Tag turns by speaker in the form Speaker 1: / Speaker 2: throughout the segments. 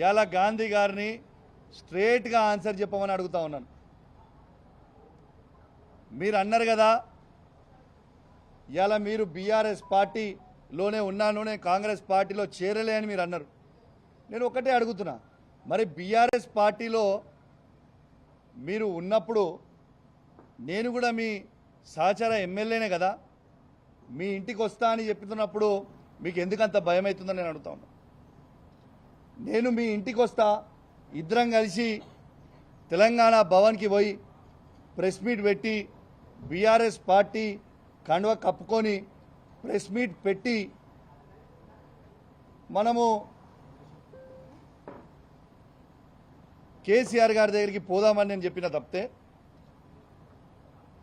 Speaker 1: ఇలా గాంధీ గారిని స్ట్రేట్గా ఆన్సర్ చెప్పమని అడుగుతా ఉన్నాను. మీరు అన్నారు కదా ఇలా మీరు బీఆర్ఎస్ పార్టీలోనే ఉన్నాను, నేను కాంగ్రెస్ పార్టీలో చేరలే అని మీరు అన్నారు. నేను ఒకటే అడుగుతున్నా, మరి బీఆర్ఎస్ పార్టీలో మీరు ఉన్నప్పుడు నేను కూడా మీ సహచర ఎమ్మెల్యేనే కదా, మీ ఇంటికి వస్తా అని చెప్తున్నప్పుడు మీకు ఎందుకంత భయం అవుతుందని నేను అడుగుతా ఉన్నా. నేను మీ ఇంటికి వస్తా, ఇద్దరం కలిసి తెలంగాణ భవన్కి పోయి ప్రెస్ మీట్ పెట్టి బీఆర్ఎస్ పార్టీ కండువా కప్పుకొని ప్రెస్ మీట్ పెట్టి మనము కేసీఆర్ గారి దగ్గరికి పోదామని నేను చెప్పిన తప్పితే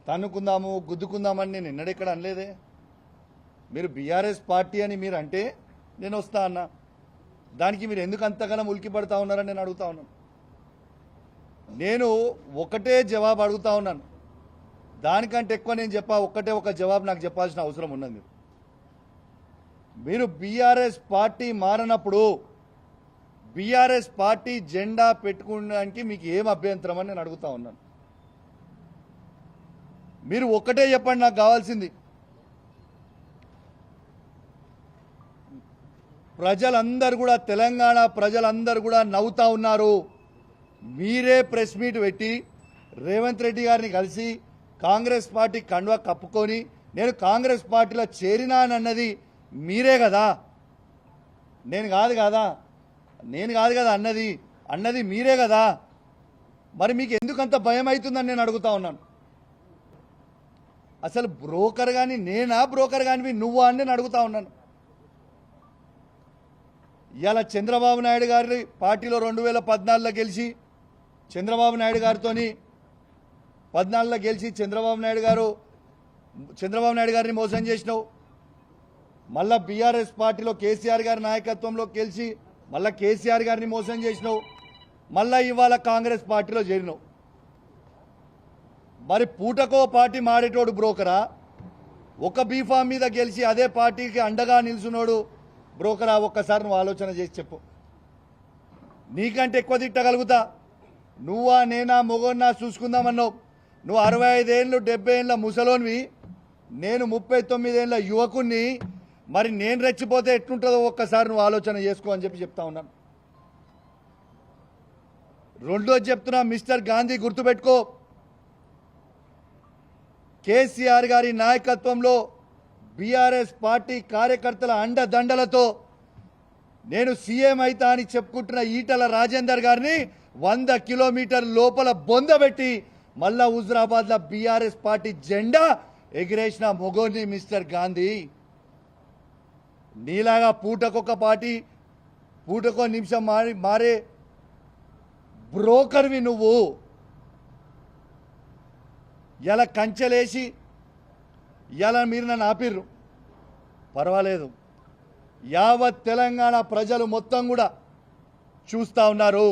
Speaker 1: తన్నుకుందాము గుద్దుకుందామని నేను ఎన్నడెక్కడ అనలేదే. మీరు బీఆర్ఎస్ పార్టీ అని మీరు అంటే నేను వస్తా అన్నా, దానికి మీరు ఎందుకు అంతగానో ఉలికి పడతా ఉన్నారని నేను అడుగుతా ఉన్నాను. నేను ఒకటే జవాబు అడుగుతా ఉన్నాను, దానికంటే ఎక్కువ నేను ఒక్కటే ఒక జవాబు నాకు చెప్పాల్సిన అవసరం ఉన్నది. మీరు బీఆర్ఎస్ పార్టీ మారినప్పుడు బీఆర్ఎస్ పార్టీ జెండా పెట్టుకోవడానికి మీకు ఏం అభ్యంతరం అని నేను అడుగుతా ఉన్నాను. మీరు ఒక్కటే చెప్పండి, నాకు కావాల్సింది ప్రజలందరూ కూడా, తెలంగాణ ప్రజలందరూ కూడా నవ్వుతా ఉన్నారు. మీరే ప్రెస్ మీట్ పెట్టి రేవంత్ రెడ్డి గారిని కలిసి కాంగ్రెస్ పార్టీ కండువా కప్పుకొని నేను కాంగ్రెస్ పార్టీలో చేరినానన్నది మీరే కదా, నేను కాదు కదా అన్నది మీరే కదా. మరి మీకు ఎందుకంత భయం అవుతుందని నేను అడుగుతా ఉన్నాను. అసలు బ్రోకర్ కానీ నేనా, బ్రోకర్ కానీ నువ్వా అని నేను అడుగుతా ఉన్నాను. ఇవాళ చంద్రబాబు నాయుడు గారి పార్టీలో 2014లో గెలిచి చంద్రబాబు నాయుడు గారితో 14లో గెలిచి చంద్రబాబు నాయుడు గారిని మోసం చేసినావు. మళ్ళా బీఆర్ఎస్ పార్టీలో కేసీఆర్ గారి నాయకత్వంలో గెలిచి మళ్ళా కేసీఆర్ గారిని మోసం చేసినావు. మళ్ళా ఇవాళ కాంగ్రెస్ పార్టీలో చేరినావు. మరి పూటకో పార్టీ మారేటోడు బ్రోకరా, ఒక బీఫామ్ మీద గెలిచి అదే పార్టీకి అండగా నిల్చున్నాడు బ్రోకరా? ఒక్కసారి నువ్వు ఆలోచన చేసి చెప్పు. నీకంటే ఎక్కువ తిట్టగలుగుతా. నువ్వా నేనా మొగోన్నా చూసుకుందామన్నావు. నువ్వు 65 ఏళ్ళు 70 ఏళ్ళ ముసలోనివి, నేను 39 ఏళ్ళ యువకుణ్ణి. మరి నేను రెచ్చిపోతే ఎట్లుంటుందో ఒక్కసారి నువ్వు ఆలోచన చేసుకో అని చెప్తా ఉన్నాను. రెండోది చెప్తున్నా, మిస్టర్ గాంధీ గుర్తుపెట్టుకో, కేసీఆర్ గారి నాయకత్వంలో బీఆర్ఎస్ పార్టీ కార్యకర్తల అండదండలతో నేను సీఎం అయితా అని చెప్పుకుంటున్న ఈటల రాజేందర్ గారిని 100 కిలోమీటర్ల లోపల బొందబెట్టి మళ్ళా హుజరాబాద్లో బీఆర్ఎస్ పార్టీ జెండా ఎగిరేసిన మొగోని మిస్టర్ గాంధీ. నీలాగా పూటకొక పార్టీ పూటకో నిమిషం మారే బ్రోకర్వి నువ్వు. ఇలా కంచెలేసి ఇలా మీరు నన్ను ఆపిర్రు, పర్వాలేదు. యావత్ తెలంగాణ ప్రజలు మొత్తం కూడా చూస్తూ ఉన్నారు.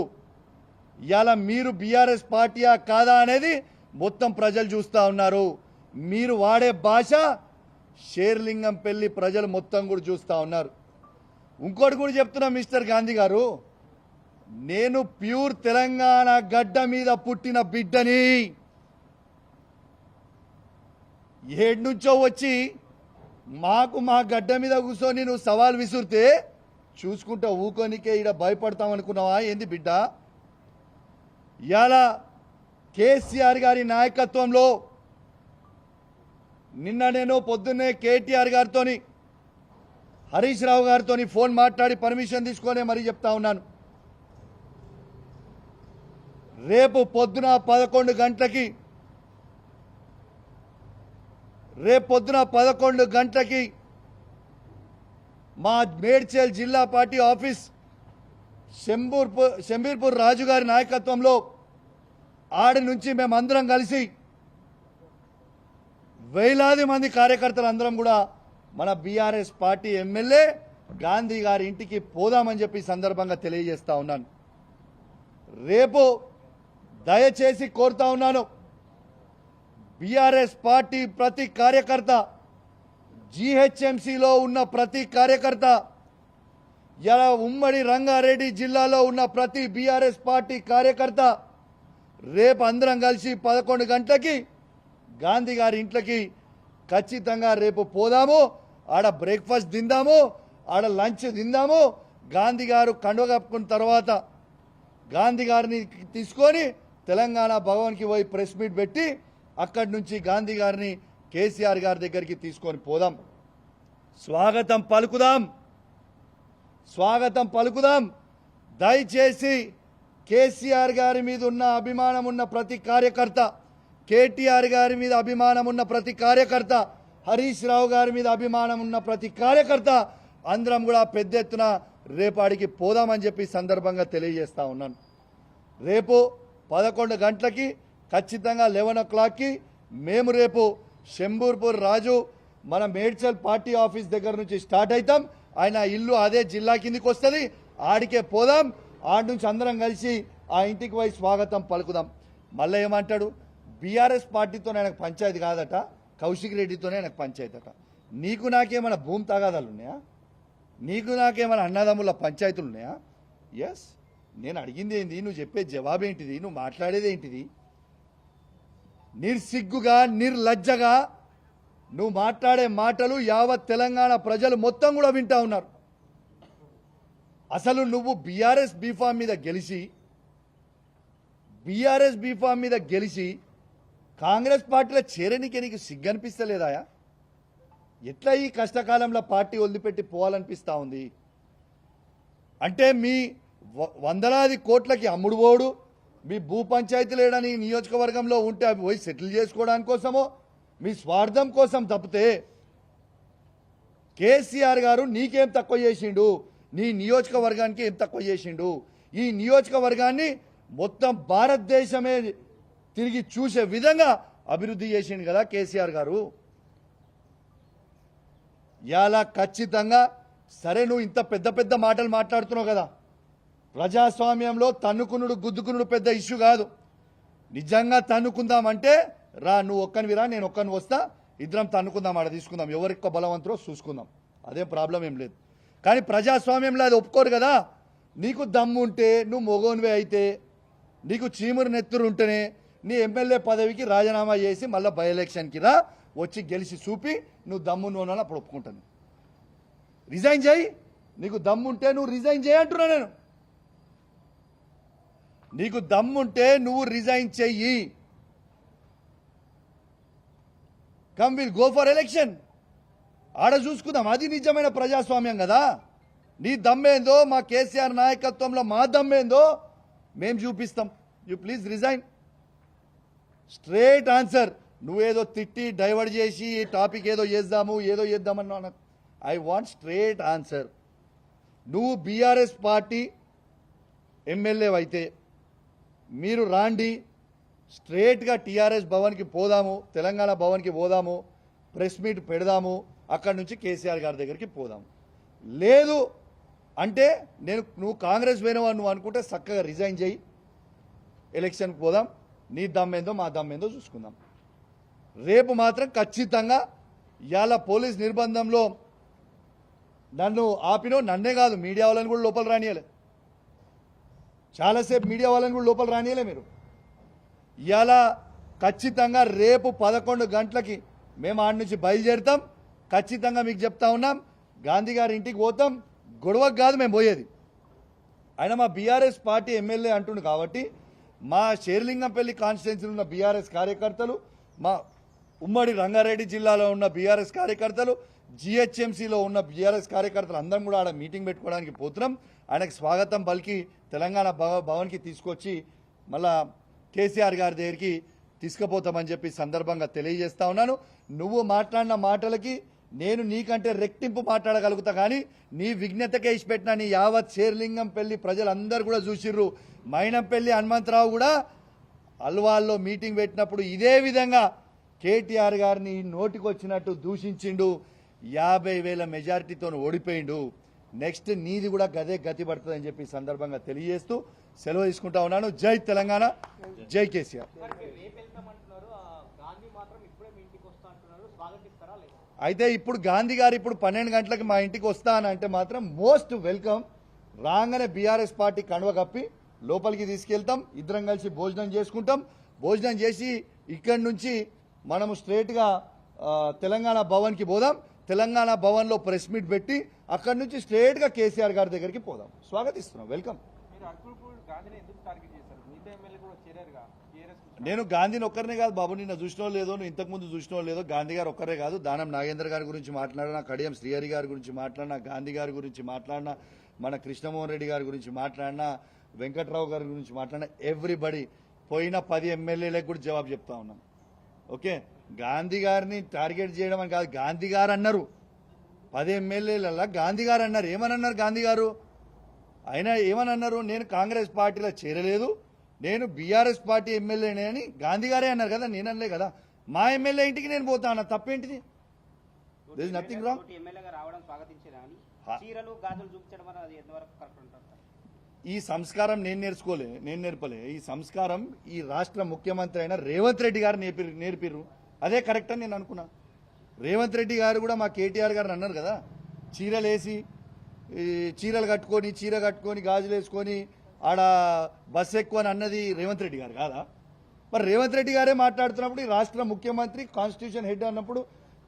Speaker 1: ఇలా మీరు బీఆర్ఎస్ పార్టీయా కాదా అనేది మొత్తం ప్రజలు చూస్తూ ఉన్నారు. మీరు వాడే భాష షేర్లింగంపల్లి ప్రజలు మొత్తం కూడా చూస్తూ ఉన్నారు. ఇంకోటి కూడా చెప్తున్నా మిస్టర్ గాంధీ గారు, నేను ప్యూర్ తెలంగాణ గడ్డ మీద పుట్టిన బిడ్డని. ఏడు నుంచో వచ్చి మా గడ్డ మీద కూర్చొని నువ్వు సవాల్ విసురితే చూసుకుంటా ఊకోనికే ఈడ భయపడతామనుకున్నావా ఏంది బిడ్డ? ఇవాళ కేసీఆర్ గారి నాయకత్వంలో నిన్న నేను పొద్దున్నే కేటీఆర్ గారితో హరీష్ రావు గారితో ఫోన్ మాట్లాడి పర్మిషన్ తీసుకొని మరీ చెప్తా ఉన్నాను. రేపు పొద్దున 11 గంటలకి మా మేడ్చల్ జిల్లా పార్టీ ఆఫీస్ శంబీర్పూర్ రాజు గారి నాయకత్వంలో ఆడి నుంచి మేమందరం కలిసి వేలాది మంది కార్యకర్తలు అందరం కూడా మన బీఆర్ఎస్ పార్టీ ఎమ్మెల్యే గాంధీ గారి ఇంటికి పోదామని చెప్పి సందర్భంగా తెలియజేస్తా ఉన్నాను. రేపు దయచేసి కోరుతా ఉన్నాను, బీఆర్ఎస్ పార్టీ ప్రతి కార్యకర్త, జీహెచ్ఎంసీలో ఉన్న ప్రతి కార్యకర్త ఇలా ఉమ్మడి రంగారెడ్డి జిల్లాలో ఉన్న ప్రతి బీఆర్ఎస్ పార్టీ కార్యకర్త రేపు అందరం కలిసి 11 గంటలకి గాంధీ గారి ఇంట్లోకి ఖచ్చితంగా రేపు పోదాము. ఆడ బ్రేక్ఫాస్ట్ తిందాము, ఆడ లంచ్ తిందాము. గాంధీ గారు కండువ కప్పుకున్న తర్వాత గాంధీ గారిని తీసుకొని తెలంగాణ భవన్కి పోయి ప్రెస్ మీట్ పెట్టి అక్కడి నుంచి గాంధీ గారిని కేసీఆర్ గారి దగ్గరికి తీసుకొని పోదాం. స్వాగతం పలుకుదాం, స్వాగతం పలుకుదాం. దయచేసి కేసీఆర్ గారి మీద ఉన్న అభిమానం ఉన్న ప్రతి కార్యకర్త, కేటీఆర్ గారి మీద అభిమానం ఉన్న ప్రతి కార్యకర్త, హరీష్ రావు గారి మీద అభిమానం ఉన్న ప్రతి కార్యకర్త అందరం కూడా పెద్ద ఎత్తున రేపాడికి పోదామని చెప్పి సందర్భంగా తెలియజేస్తా ఉన్నాను. రేపు 11 గంటలకి ఖచ్చితంగా 11 o'clockకి మేము రేపు శంబూర్పూర్ రాజు మన మేడ్చల్ పార్టీ ఆఫీస్ దగ్గర నుంచి స్టార్ట్ అవుతాం. ఆయన ఇల్లు అదే జిల్లా కిందికి వస్తుంది, ఆడికే పోదాం. ఆడి నుంచి అందరం కలిసి ఆ ఇంటికి పోయి స్వాగతం పలుకుదాం. మళ్ళీ ఏమంటాడు, బీఆర్ఎస్ పార్టీతో ఆయనకు పంచాయతీ కాదట, కౌశిక్ రెడ్డితోనే ఆయనకు పంచాయతీ అట. నీకు నాకేమైనా భూమి తగాదాలు ఉన్నాయా? నీకు నాకేమైనా అన్నదమ్ముల పంచాయతీలు ఉన్నాయా? ఎస్, నేను అడిగింది ఏంది, నువ్వు చెప్పే జవాబు ఏంటిది, నువ్వు మాట్లాడేది ఏంటిది? నిర్సిగ్గుగా నిర్లజ్జగా నువ్వు మాట్లాడే మాటలు యావత్ తెలంగాణ ప్రజలు మొత్తం కూడా వింటా ఉన్నారు. అసలు నువ్వు బీఆర్ఎస్ బీఫామ్ మీద గెలిచి కాంగ్రెస్ పార్టీలో చేరనికి నీకు సిగ్గనిపిస్తలేదాయా? ఎట్లా ఈ కష్టకాలంలో పార్టీ వదిలిపెట్టి పోవాలనిపిస్తూ ఉంది? అంటే మీ వందలాది కోట్లకి అమ్ముడు పోడు, మీ భూ పంచాయతీలు ఏడని నియోజకవర్గంలో ఉంటే అవి పోయి సెటిల్ చేసుకోవడానికి కోసమో మీ స్వార్థం కోసం తప్పితే కేసీఆర్ గారు నీకేం తక్కువ చేసిండు, నీ నియోజకవర్గానికి ఏం తక్కువ చేసిండు? ఈ నియోజకవర్గాన్ని మొత్తం భారతదేశమే తిరిగి చూసే విధంగా అభివృద్ధి చేసిండు కదా కేసీఆర్ గారు. ఇలా ఖచ్చితంగా సరే, నువ్వు ఇంత పెద్ద పెద్ద మాటలు మాట్లాడుతున్నావు కదా, ప్రజాస్వామ్యంలో తన్నుకునుడు గుద్దుకునుడు పెద్ద ఇష్యూ కాదు. నిజంగా తన్నుకుందామంటే రా, నువ్వు ఒక్కనివి రా, నేను ఒక్కని వస్తా, ఇద్దరం తన్నుకుందాం, ఆడ తీసుకుందాం, ఎవరికి బలవంతులో చూసుకుందాం, అదే ప్రాబ్లం ఏం లేదు. కానీ ప్రజాస్వామ్యంలో అది ఒప్పుకోరు కదా. నీకు దమ్ము ఉంటే, నువ్వు మొగోనివే అయితే, నీకు చీమురు నెత్తురు ఉంటేనే నీ ఎమ్మెల్యే పదవికి రాజీనామా చేసి మళ్ళీ బై ఎలక్షన్కి రా, వచ్చి గెలిచి చూపి నువ్వు దమ్ము నువ్వు అప్పుడు ఒప్పుకుంటాను. రిజైన్ చేయి, నీకు దమ్ముంటే నువ్వు రిజైన్ చేయి అంటున్నా నేను. నీకు దమ్ముంటే నువ్వు రిజైన్ చెయ్యి. Come will go for election, ఆడ చూసుకుందాం. అది నిజమైన ప్రజాస్వామ్యం కదా. నీ దమ్మేందో, మా కేసీఆర్ నాయకత్వంలో మా దమ్మేందో మేము చూపిస్తాం. You please resign. Straight answer. నువ్వేదో తిట్టి డైవర్ట్ చేసి టాపిక్ ఏదో చేద్దామన్నా, ఐ వాంట్ స్ట్రేట్ ఆన్సర్. నువ్వు బీఆర్ఎస్ పార్టీ ఎమ్మెల్యే అయితే మీరు రాండి, స్ట్రేట్గా టీఆర్ఎస్ భవన్కి పోదాము, తెలంగాణ భవన్కి పోదాము, ప్రెస్ మీట్ పెడదాము, అక్కడి నుంచి కేసీఆర్ గారి దగ్గరికి పోదాము. లేదు అంటే నువ్వు కాంగ్రెస్ పోయినవా నువ్వు అనుకుంటే చక్కగా రిజైన్ చేయి, ఎలక్షన్కి పోదాం, నీ దమ్మేందో మా దమ్మేందో చూసుకుందాం. రేపు మాత్రం ఖచ్చితంగా ఇవాళ పోలీస్ నిర్బంధంలో నన్ను ఆపినో, నన్నే కాదు మీడియా వాళ్ళని కూడా లోపల రానియలే, చాలాసేపు మీడియా వాళ్ళని కూడా లోపల రానియలే మీరు. ఇవాళ ఖచ్చితంగా రేపు 11 గంటలకి మేము ఆడి నుంచి బయలుదేరుతాం. ఖచ్చితంగా మీకు చెప్తా ఉన్నాం, గాంధీ గారి ఇంటికి పోతాం. గొడవకు కాదు మేము పోయేది. ఆయన మా బీఆర్ఎస్ పార్టీ ఎమ్మెల్యే అంటుండు కాబట్టి మా షేర్లింగంపల్లి కాన్స్టిట్యున్సీలో ఉన్న బీఆర్ఎస్ కార్యకర్తలు, మా ఉమ్మడి రంగారెడ్డి జిల్లాలో ఉన్న బీఆర్ఎస్ కార్యకర్తలు, జిహెచ్ఎంసీలో ఉన్న బీఆర్ఎస్ కార్యకర్తలు అందరం కూడా ఆడ మీటింగ్ పెట్టుకోవడానికి పోతున్నాం. ఆయనకు స్వాగతం పలికి తెలంగాణ భవన్కి తీసుకొచ్చి మళ్ళా కేసీఆర్ గారి దగ్గరికి తీసుకుపోతామని చెప్పి సందర్భంగా తెలియజేస్తా ఉన్నాను. నువ్వు మాట్లాడిన మాటలకి నేను నీకంటే రెట్టింపు మాట్లాడగలుగుతా, కానీ నీ విజ్ఞతకే ఇచ్చిపెట్టిన నీ యావత్ షేర్లింగంపల్లి ప్రజలందరూ కూడా చూసిర్రు. మైనంపల్లి హనుమంతరావు కూడా అల్వాల్లో మీటింగ్ పెట్టినప్పుడు ఇదే విధంగా కేటీఆర్ గారిని నోటికొచ్చినట్టు దూషించిండు. 50,000 మెజారిటీతో ఓడిపోయిండు. నెక్స్ట్ నీది కూడా గదే గతి పడుతుందని చెప్పి సందర్భంగా తెలియజేస్తూ సెలవు తీసుకుంటా ఉన్నాను. జై తెలంగాణ, జై కేసీఆర్. అయితే ఇప్పుడు గాంధీ గారు ఇప్పుడు 12 గంటలకు మా ఇంటికి వస్తా అని అంటే మాత్రం మోస్ట్ వెల్కమ్. రాగానే బీఆర్ఎస్ పార్టీ కండువ కప్పి లోపలికి తీసుకెళ్తాం, ఇద్దరం కలిసి భోజనం చేసుకుంటాం. భోజనం చేసి ఇక్కడి నుంచి మనము స్ట్రేట్గా తెలంగాణ భవన్కి పోదాం. తెలంగాణ భవన్లో ప్రెస్ మీట్ పెట్టి అక్కడి నుంచి స్ట్రేట్గా కేసీఆర్ గారి దగ్గరికి పోదాం. స్వాగతిస్తున్నాం, వెల్కమ్. నేను గాంధీని ఒక్కరినే కాదు బాబు, నిన్న చూసినో లేదో, నువ్వు ఇంతకుముందు చూసినో లేదో, గాంధీ గారు ఒక్కరే కాదు, దానం నాగేంద్ర గారి గురించి మాట్లాడినా, కడియం శ్రీహరి గారి గురించి మాట్లాడినా, గాంధీ గారి గురించి మాట్లాడినా, మన కృష్ణమోహన్ రెడ్డి గారి గురించి మాట్లాడినా, వెంకట్రావు గారి గురించి మాట్లాడినా, ఎవ్రీబడి పోయిన 10 ఎమ్మెల్యేలకు కూడా జవాబు చెప్తా ఉన్నాం. ఓకే, గాంధీ గారిని టార్గెట్ చేయడం అని కాదు, గాంధీ గారు అన్నారు. 10 ఎమ్మెల్యేలలో గాంధీ గారు అన్నారు. ఏమని అన్నారు గాంధీ గారు? ఆయన ఏమని అన్నారు? నేను కాంగ్రెస్ పార్టీలో చేరలేదు, నేను బీఆర్ఎస్ పార్టీ ఎమ్మెల్యేనే అని గాంధీ గారే అన్నారు కదా, నేను అనలే కదా. మా ఎమ్మెల్యే ఇంటికి నేను పోతా అన్న, తప్పేంటిది? There is nothing wrong. ఈ సంస్కారం నేను నేర్పలే. ఈ సంస్కారం ఈ రాష్ట్ర ముఖ్యమంత్రి అయిన రేవంత్ రెడ్డి గారు నేర్పిర్రు. అదే కరెక్ట్ అని నేను అనుకున్నా. రేవంత్ రెడ్డి గారు కూడా మా కేటీఆర్ గారిని అన్నారు కదా, చీరలేసి చీరలు కట్టుకొని, చీర కట్టుకొని, గాజులు వేసుకొని ఆడ బస్సు ఎక్కువ అని అన్నది రేవంత్ రెడ్డి గారు కాదా? మరి రేవంత్ రెడ్డి గారే మాట్లాడుతున్నప్పుడు, ఈ రాష్ట్ర ముఖ్యమంత్రి కాన్స్టిట్యూషన్ హెడ్ అన్నప్పుడు,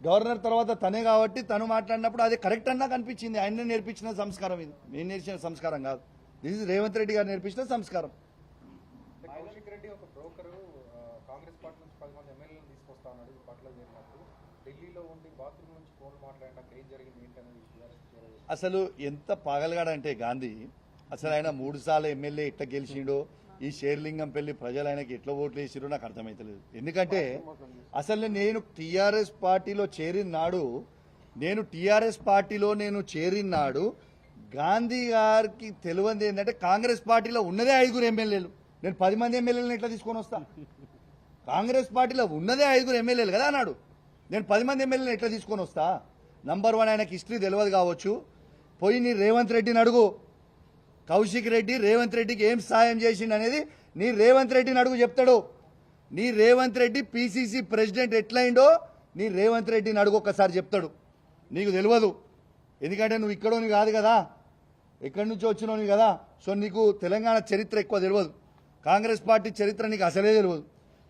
Speaker 1: గవర్నర్ తర్వాత తనే కాబట్టి తను మాట్లాడినప్పుడు అది కరెక్ట్ అన్నా కనిపించింది. ఆయనే నేర్పించిన సంస్కారం ఇది, నేను నేర్చిన సంస్కారం కాదు. దిస్ ఇస్ రేవంత్ రెడ్డి గారు నేర్పించిన సంస్కారం.
Speaker 2: కౌశిక్ రెడ్డి ఒక బ్రోకరు కాంగ్రెస్ పార్టీ నుంచి 10 మంది ఎమ్మెల్యేలను తీసుకొస్తా ఉన్నాడు. పట్ల చేరినప్పుడు ఢిల్లీలో ఉండి బాత్రూమ్ నుంచి ఫోన్లు మాట్లాడినాక ఏం జరిగింది ఏంటనేది
Speaker 1: అసలు ఎంత పాగలగాడంటే గాంధీ, అసలు ఆయన 3 సార్లు ఎమ్మెల్యే ఎట్లా గెలిచిండో, ఈ షేర్లింగం పెళ్లి ప్రజలు ఆయనకి ఎట్లా ఓట్లు వేసిరో నాకు అర్థమైతలేదు. ఎందుకంటే అసలు నేను టీఆర్ఎస్ పార్టీలో చేరిన నాడు గాంధీ గారికి తెలియంది ఏంటంటే కాంగ్రెస్ పార్టీలో ఉన్నదే 5 ఎమ్మెల్యేలు. నేను 10 మంది ఎమ్మెల్యేలను ఎట్లా తీసుకొని వస్తా? కాంగ్రెస్ పార్టీలో ఉన్నదే 5 ఎమ్మెల్యేలు కదా అన్నాడు. నేను 10 మంది ఎమ్మెల్యేలను ఎట్లా తీసుకొని వస్తా? నంబర్ 1, ఆయనకి హిస్టరీ తెలియదు కావచ్చు. పోయి నీ రేవంత్ రెడ్డిని అడుగు. కౌశిక్ రెడ్డి రేవంత్ రెడ్డికి ఏం సాయం చేసిండు అనేది నీ రేవంత్ రెడ్డిని అడుగు, చెప్తాడు. నీ రేవంత్ రెడ్డి పిసిసి ప్రెసిడెంట్ ఎట్లయిండో నీ రేవంత్ రెడ్డిని అడుగు, ఒక్కసారి చెప్తాడు. నీకు తెలియదు, ఎందుకంటే నువ్వు ఇక్కడోని కాదు కదా, ఎక్కడి నుంచి వచ్చినోని కదా. సో నీకు తెలంగాణ చరిత్ర ఎక్కువ తెలియదు, కాంగ్రెస్ పార్టీ చరిత్ర నీకు అసలే తెలియదు.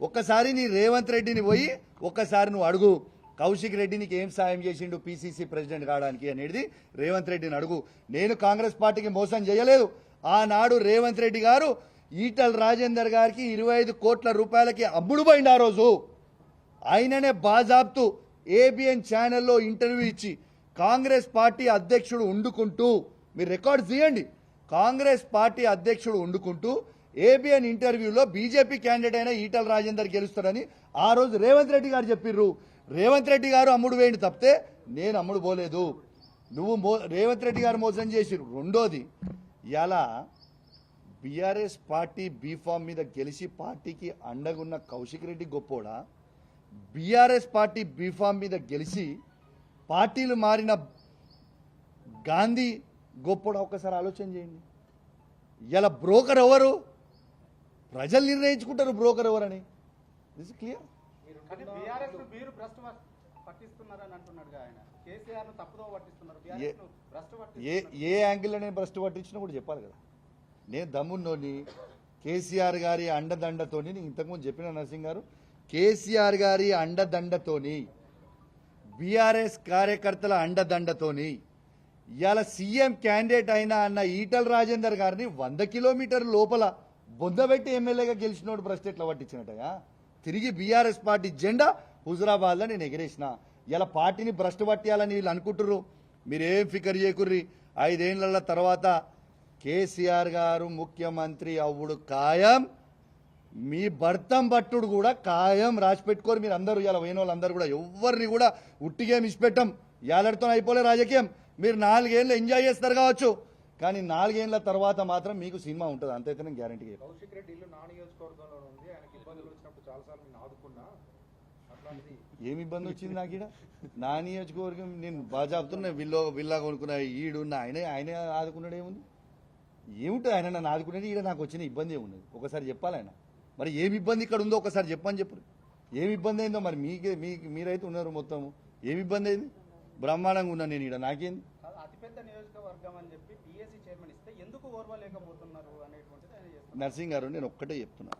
Speaker 1: ఒక్కసారి నీ రేవంత్ రెడ్డిని పోయి ఒక్కసారి నువ్వు అడుగు, కౌశిక్ రెడ్డి నీకు ఏం సాయం చేసిండు పిసిసి ప్రెసిడెంట్ కావడానికి అనేది రేవంత్ రెడ్డిని అడుగు. నేను కాంగ్రెస్ పార్టీకి మోసం చేయలేదు. ఆనాడు రేవంత్ రెడ్డి గారు ఈటల రాజేందర్ గారికి 25 కోట్ల రూపాయలకి అమ్ముడు పోయింది. ఆ రోజు ఆయననే బాజాబ్తు ఏబిఎన్ ఛానల్లో ఇంటర్వ్యూ ఇచ్చి కాంగ్రెస్ పార్టీ అధ్యక్షుడు ఉండుకుంటూ, మీరు రికార్డు తీయండి, కాంగ్రెస్ పార్టీ అధ్యక్షుడు ఉండుకుంటూ ఏబిఎన్ ఇంటర్వ్యూలో బీజేపీ క్యాండిడేట్ అయిన ఈటల రాజేందర్ గెలుస్తాడని ఆ రోజు రేవంత్ రెడ్డి గారు చెప్పిర్రు. రేవంత్ రెడ్డి గారు అమ్ముడు వేయండి తప్పితే నేను అమ్ముడు పోలేదు. నువ్వు రేవంత్ రెడ్డి గారు మోసం చేసిరు. రెండోది, ఇలా బీఆర్ఎస్ పార్టీ బీఫామ్ మీద గెలిచి పార్టీకి అండగున్న కౌశిక్ రెడ్డి గొప్పోడా, బీఆర్ఎస్ పార్టీ బీఫామ్ మీద గెలిచి పార్టీలు మారిన గాంధీ గొప్పోడా? ఒక్కసారి ఆలోచన చేయండి. ఇలా బ్రోకర్ ఎవరు? ప్రజలు నిర్ణయించుకుంటారు బ్రోకర్ ఎవరని. This clear. ఏ యాంగిల్లో నేను భ్రష్టు పట్టించినా కూడా చెప్పాలి కదా. నేను దమ్మున్నోని కేసీఆర్ గారి అండదండతోని, నేను ఇంతకుముందు చెప్పిన నరసింగ్ గారు, కేసీఆర్ గారి అండదండతోని, బీఆర్ఎస్ కార్యకర్తల అండదండతోని ఇవాళ సీఎం క్యాండిడేట్ అయినా అన్న ఈటల రాజేందర్ గారిని 100 కిలోమీటర్ల లోపల బొందబెట్టి ఎమ్మెల్యేగా గెలిచినోడు భ్రష్టు ఎట్లా పట్టించినట్టయా? తిరిగి బీఆర్ఎస్ పార్టీ జెండా హుజురాబాద్లో నేను ఎగిరేసిన. ఇలా పార్టీని భ్రష్టు పట్టియాలని వీళ్ళు అనుకుంటుర్రు. మీరేం ఫికర్ చేయకుర్రి. 5 ఏళ్ల తర్వాత కేసీఆర్ గారు ముఖ్యమంత్రి అవ్వుడు ఖాయం, మీ భర్తం పట్టుడు కూడా ఖాయం. రాసి పెట్టుకోరు మీరు అందరూ. ఇలా పోయిన వాళ్ళందరూ కూడా ఎవరిని కూడా ఉట్టిగేం ఇచ్చిపెట్టం. ఏళ్ళతో అయిపోలే రాజకీయం. మీరు 4 ఏళ్ళు ఎంజాయ్ చేస్తారు కావచ్చు, కానీ 4 ఏళ్ల తర్వాత మాత్రం మీకు సినిమా ఉంటుంది, అంతైతే నేను గ్యారంటీగా.
Speaker 2: కౌశిక్ రెడ్డి ఇల్లు నా నియోజకవర్గంలో ఉంది. ఆయనకి ఇబ్బందులు వచ్చినప్పుడు చాలాసార్లు నేను ఆదుకున్నా. అట్లాంటిది
Speaker 1: ఏమి ఇబ్బంది వచ్చింది నాకు ఈడ? నా నియోజకవర్గం నేను బాగా చెప్తున్నా. విల్లా కొనుక్కున్న ఈడున్న ఆయన ఆదుకున్నాడు. ఏముంది? ఏముంటుంది ఆయన నన్ను ఆదుకునేది? ఈడ నాకు వచ్చిన ఇబ్బంది ఏమున్నది? ఒకసారి చెప్పాలి ఆయన. మరి ఏమి ఇబ్బంది ఇక్కడ ఉందో ఒకసారి చెప్పని చెప్పు. ఏమి ఇబ్బంది అయిందో మరి మీరైతే ఉన్నారు మొత్తము. ఏమి ఇబ్బంది అయింది? బ్రహ్మాండంగా ఉన్నా నేను ఇక్కడ, నాకేంది?
Speaker 3: కాదు, అతిపెద్ద నియోజకవర్గం అని చెప్పి పిఎస్సి చైర్మన్ ఇస్తే ఎందుకు ఓర్వలేకపోతున్నారు అనేటువంటిది ఆయన చేస్తున్నారు.
Speaker 1: నర్సింగ్ గారు నేను ఒక్కటే చెప్తున్నా,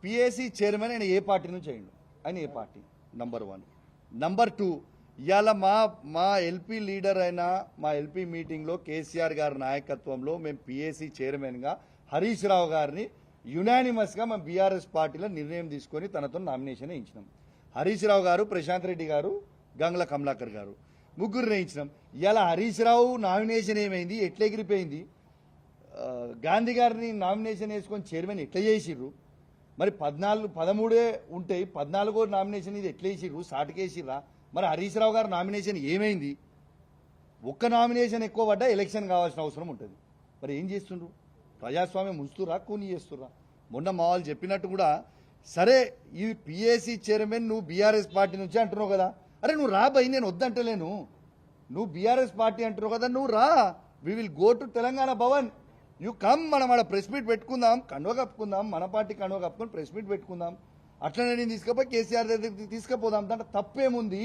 Speaker 1: పిఏసీ చైర్మన్ ఆయన ఏ పార్టీ నుంచి అయ్యిండు? ఆయన ఏ పార్టీ? నంబర్ 1. నంబర్ 2, ఇవాళ మా ఎల్పీ లీడర్ అయిన మా ఎల్పీ మీటింగ్లో కేసీఆర్ గారి నాయకత్వంలో మేము పిఏసీ చైర్మన్గా హరీష్ రావు గారిని యునానిమస్గా మేము బీఆర్ఎస్ పార్టీలో నిర్ణయం తీసుకొని తనతో నామినేషన్ వేయించినాం. హరీష్ రావు గారు, ప్రశాంత్ రెడ్డి గారు, గంగ్ల కమలాకర్ గారు ముగ్గురు వేయించినాం. ఇలా హరీష్ రావు నామినేషన్ ఏమైంది, ఎట్లా ఎగిరిపోయింది? గాంధీ గారిని నామినేషన్ వేసుకొని చైర్మన్ ఎట్లా చేసిర్రు? మరి 13 ఉంటాయి, 14వ నామినేషన్ ఇది ఎట్లా వేసిర్రు? సాటుకేసిర్రా? మరి హరీష్ రావు గారు నామినేషన్ ఏమైంది? ఒక్క నామినేషన్ ఎక్కువ పడ్డా ఎలక్షన్ కావాల్సిన అవసరం ఉంటుంది. మరి ఏం చేస్తుండ్రు? ప్రజాస్వామ్యం ఉంచుతురా, కూని చేస్తురా? మొన్న మా వాళ్ళు చెప్పినట్టు కూడా, సరే ఈ పిఏసీ చైర్మన్ నువ్వు బీఆర్ఎస్ పార్టీ నుంచి అంటున్నావు కదా, అరే నువ్వు రా భయ్, నేను వద్దంటలేను. నువ్వు బీఆర్ఎస్ పార్టీ అంటున్నావు కదా, నువ్వు రా. We will go to Telangana Bhavan, you come. మనం ఆడ ప్రెస్ మీట్ పెట్టుకుందాం, కండువ కప్పుకుందాం, మన పార్టీ కండువ కప్పుకొని ప్రెస్ మీట్ పెట్టుకుందాం. అట్లనే నేను తీసుకుపోయి కేసీఆర్ దగ్గరికి తీసుకుపోదాం, దాంట్లో తప్పేముంది?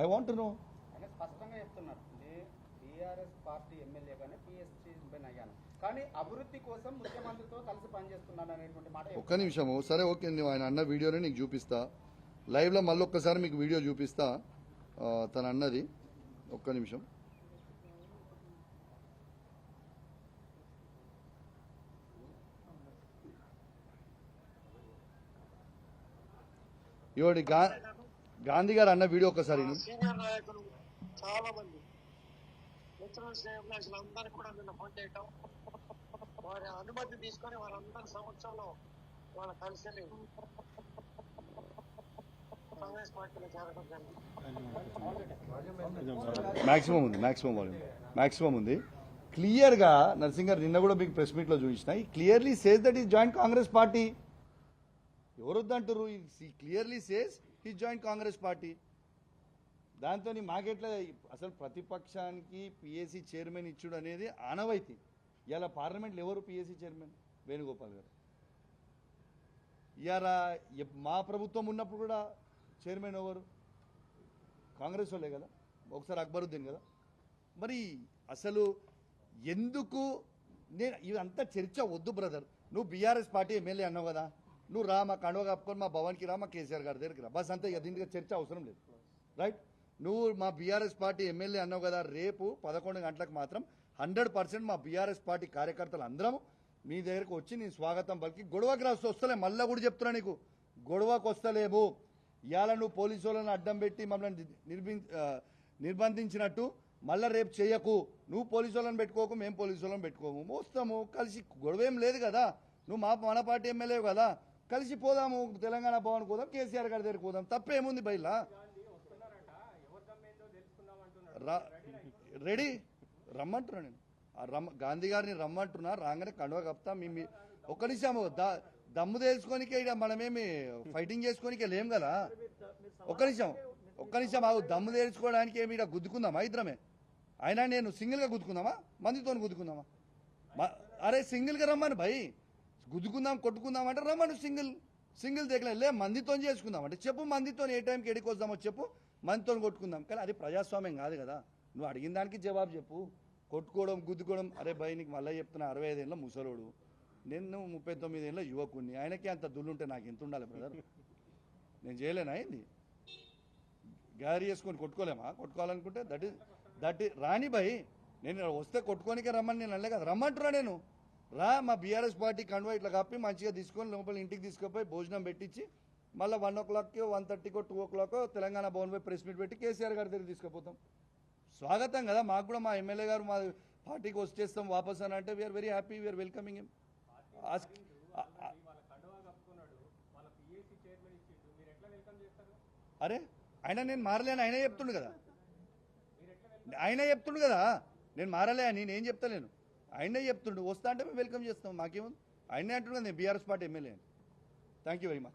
Speaker 1: I want no.
Speaker 3: ఆయన స్పష్టంగా చెప్తున్నారు, నేను బీఆర్ఎస్ పార్టీ ఎమ్మెల్యేగానే పిఎస్సి చైర్మన్ అయ్యాను, కానీ అభివృద్ధి కోసం ముఖ్యమంత్రితో కలిసి పనిచేస్తున్నాను అనేటువంటి మాట.
Speaker 1: ఒక్క నిమిషము, సరే ఓకే, నువ్వు ఆయన అన్న వీడియోని నీకు చూపిస్తా లైవ్లో, మళ్ళీ ఒక్కసారి మీకు వీడియో చూపిస్తా తను అన్నది. ఒక్క నిమిషం. ఇవాడి గాంధీ గారు అన్న వీడియో ఒకసారి
Speaker 4: సీనియర్ నాయకులు చాలా మంది మిత్రులు శ్రేయభిలాషులు అందరూ కూడా నిన్న ఫోన్ చేయటం, వారి అనుమతి తీసుకొని వారందరి సమక్షంలో వాళ్ళ కలిసి కాంగ్రెస్ పార్టీలో చేరడం జరిగింది.
Speaker 1: మాక్సిమం ఉంది. క్లియర్గా నర్సింగ్ గారు నిన్న కూడా మీకు ప్రెస్ మీట్లో చూపించిన, ఈ clearly says that is joint Congress party. ఎవరు వద్దంటారు? Clearly says he joint Congress party. దాంతో మాకెట్లా అసలు ప్రతిపక్షానికి పిఏసీ చైర్మన్ ఇచ్చుడు అనేది ఆనవాయితీ. ఇలా పార్లమెంట్లో ఎవరు పిఏసీ చైర్మన్? వేణుగోపాల్ గారు. ఇలా మా ప్రభుత్వం ఉన్నప్పుడు కూడా చైర్మన్ ఎవరు? కాంగ్రెస్ వాళ్ళే కదా, ఒకసారి అక్బరుద్దీన్ కదా. మరి అసలు ఎందుకు నేను ఇదంతా చర్చ వద్దు బ్రదర్. నువ్వు బీఆర్ఎస్ పార్టీ ఎమ్మెల్యే అన్నావు కదా, నువ్వు రా, మా కండువ కప్పుకొని మా భవన్కి రా, మా కేసీఆర్ గారి దగ్గరికి రా, బస్ అంతే. ఇక దీనికి చర్చ అవసరం లేదు, రైట్? నువ్వు మా బీఆర్ఎస్ పార్టీ ఎమ్మెల్యే అన్నావు కదా, రేపు 11 గంటలకు మాత్రం 100% మా బీఆర్ఎస్ పార్టీ కార్యకర్తలు అందరం మీ దగ్గరకు వచ్చి నేను స్వాగతం పలికి గొడవకి వస్తలే. మళ్ళీ కూడా చెప్తున్నా నీకు, గొడవకు వస్తలేము. ఇవాళ నువ్వు పోలీసు వాళ్ళని అడ్డం పెట్టి మమ్మల్ని నిర్బంధించినట్టు మళ్ళీ రేపు చేయకు. నువ్వు పోలీసు వాళ్ళని పెట్టుకోకు, మేము పోలీసు వాళ్ళని పెట్టుకోము, వస్తాము కలిసి. గొడవ ఏం లేదు కదా, నువ్వు మన పార్టీ ఎమ్మెల్యే కదా, కలిసి పోదాము, తెలంగాణ భవన్ పోదాం, కేసీఆర్ గారి దగ్గరికి పోదాం, తప్పేముంది బయలా? రెడీ రమ్మంటున్నా నేను. గాంధీ గారిని రమ్మంటున్నా, రాగానే కండువ కప్తా. ఒక్క నిమిషం, దమ్ము తెలుసుకోనికే ఇక మనమేమి ఫైటింగ్ చేసుకోనికే లేం కదా. ఒక్క నిమిషం దమ్ము తెలుసుకోవడానికి ఏమి ఇక్కడ గుద్దుకుందామా ఇద్దరమే? అయినా నేను సింగిల్గా గుద్దుకుందామా, మందితో గుద్దుకుందామా? అరే సింగిల్గా రమ్మను భయ్, గుద్దుకుందాం కొట్టుకుందాం అంటే రమ్మను. సింగిల్ దగ్గర మందితో చేసుకుందాం అంటే చెప్పు, మందితో ఏ టైంకి ఎడికి వద్దామో చెప్పు, మందితో కొట్టుకుందాం. కానీ అది ప్రజాస్వామ్యం కాదు కదా. నువ్వు అడిగిన దానికి జవాబు చెప్పు. కొట్టుకోవడం గుద్దుకోవడం, అరే భయ్ నీకు మళ్ళీ చెప్తున్నా, 65 ఏళ్ళ ముసలోడు, నేను 39 ఏళ్ళ యువకుడిని, ఆయనకి అంత దుల్లుంటే నాకు ఎంత ఉండాలి బ్రదర్? నేను చేయలేనా అయింది? గ్యారీ చేసుకొని కొట్టుకోలేమా? కొట్టుకోవాలనుకుంటే దట్ రాని భయ్, నేను వస్తే కొట్టుకోనికే రమ్మని నేను అనలే కదా, రమ్మంటున్నా నేను. రా, మా బీఆర్ఎస్ పార్టీ కండువా ఇట్లా కప్పి మంచిగా తీసుకొని లోపల ఇంటికి తీసుకుపోయి భోజనం పెట్టించి మళ్ళీ 1 o'clockకో 1:30కో 2 o'clock తెలంగాణ భవన్ పోయి ప్రెస్ మీట్ పెట్టి కేసీఆర్ గారి దగ్గర తీసుకుపోతాం. స్వాగతం కదా మాకు కూడా. మా ఎమ్మెల్యే గారు మా పార్టీకి వచ్చేస్తాం వాపస్ అని అంటే we are very happy, we are welcoming him. అరే ఆయన నేను మారలేను, ఆయనే చెప్తుండు కదా, నేను మారలే అని నేనేం చెప్తలేను. ఆయనే చెప్తుండు, వస్తా అంటే మేము వెల్కమ్ చేస్తాం, మాకేముంది. ఆయనే అంటుండే నేను బీఆర్ఎస్ పార్టీ ఎమ్మెల్యే అని. Thank you very much.